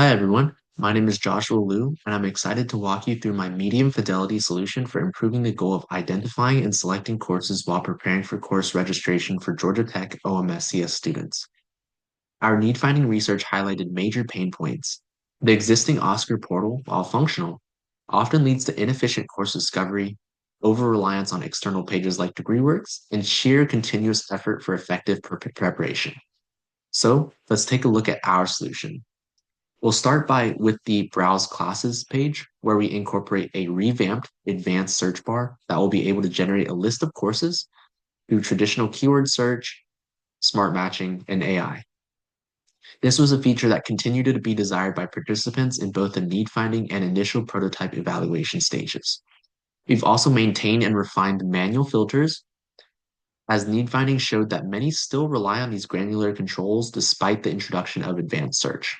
Hi everyone, my name is Joshua Liu, and I'm excited to walk you through my medium fidelity solution for improving the goal of identifying and selecting courses while preparing for course registration for Georgia Tech OMSCS students. Our need finding research highlighted major pain points. The existing Oscar portal, while functional, often leads to inefficient course discovery, over reliance on external pages like DegreeWorks, and sheer continuous effort for effective preparation. So let's take a look at our solution. We'll start with the Browse Classes page, where we incorporate a revamped advanced search bar that will be able to generate a list of courses through traditional keyword search, smart matching, and AI. This was a feature that continued to be desired by participants in both the need finding and initial prototype evaluation stages. We've also maintained and refined manual filters, as need finding showed that many still rely on these granular controls despite the introduction of advanced search.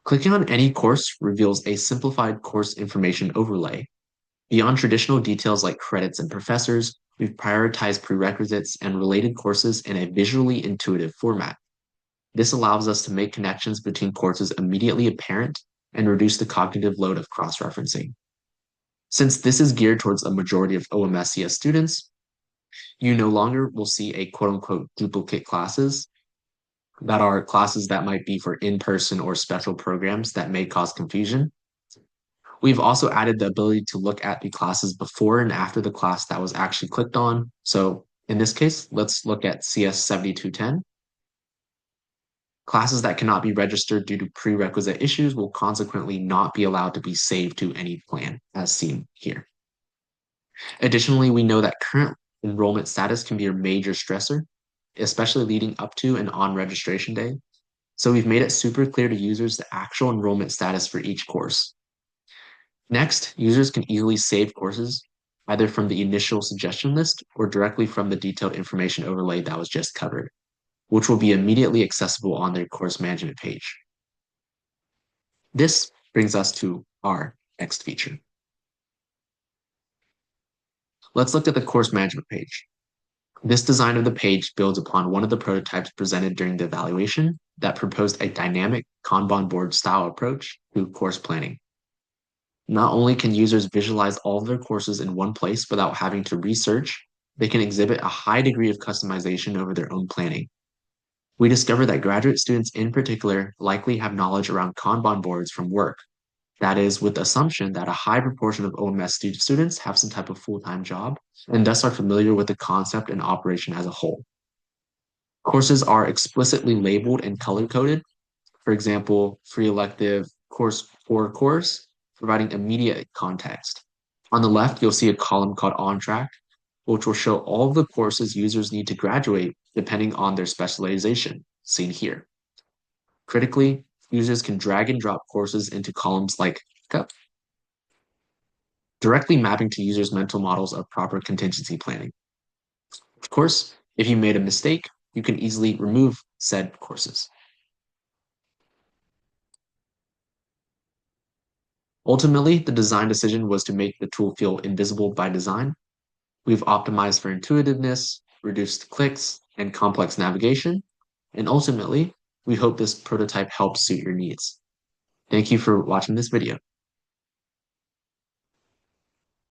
Clicking on any course reveals a simplified course information overlay. Beyond traditional details like credits and professors, we've prioritized prerequisites and related courses in a visually intuitive format. This allows us to make connections between courses immediately apparent and reduce the cognitive load of cross-referencing. Since this is geared towards a majority of OMSCS students, you no longer will see a quote-unquote duplicate classes that are classes that might be for in-person or special programs that may cause confusion. We've also added the ability to look at the classes before and after the class that was actually clicked on. So in this case, let's look at CS7210. Classes that cannot be registered due to prerequisite issues will consequently not be allowed to be saved to any plan, as seen here. Additionally, we know that current enrollment status can be a major stressor, especially leading up to and on registration day. So we've made it super clear to users the actual enrollment status for each course. Next, users can easily save courses either from the initial suggestion list or directly from the detailed information overlay that was just covered, which will be immediately accessible on their course management page. This brings us to our next feature. Let's look at the course management page. This design of the page builds upon one of the prototypes presented during the evaluation that proposed a dynamic Kanban board style approach to course planning. Not only can users visualize all of their courses in one place without having to research, they can exhibit a high degree of customization over their own planning. We discovered that graduate students in particular likely have knowledge around Kanban boards from work. That is, with the assumption that a high proportion of OMS students have some type of full-time job and thus are familiar with the concept and operation as a whole. Courses are explicitly labeled and color-coded. For example, free elective course or course, providing immediate context. On the left, you'll see a column called On Track, which will show all of the courses users need to graduate depending on their specialization, seen here. Critically, users can drag and drop courses into columns like Pickup, directly mapping to users' mental models of proper contingency planning. Of course, if you made a mistake, you can easily remove said courses. Ultimately, the design decision was to make the tool feel invisible by design. We've optimized for intuitiveness, reduced clicks, and complex navigation. And ultimately, we hope this prototype helps suit your needs. Thank you for watching this video.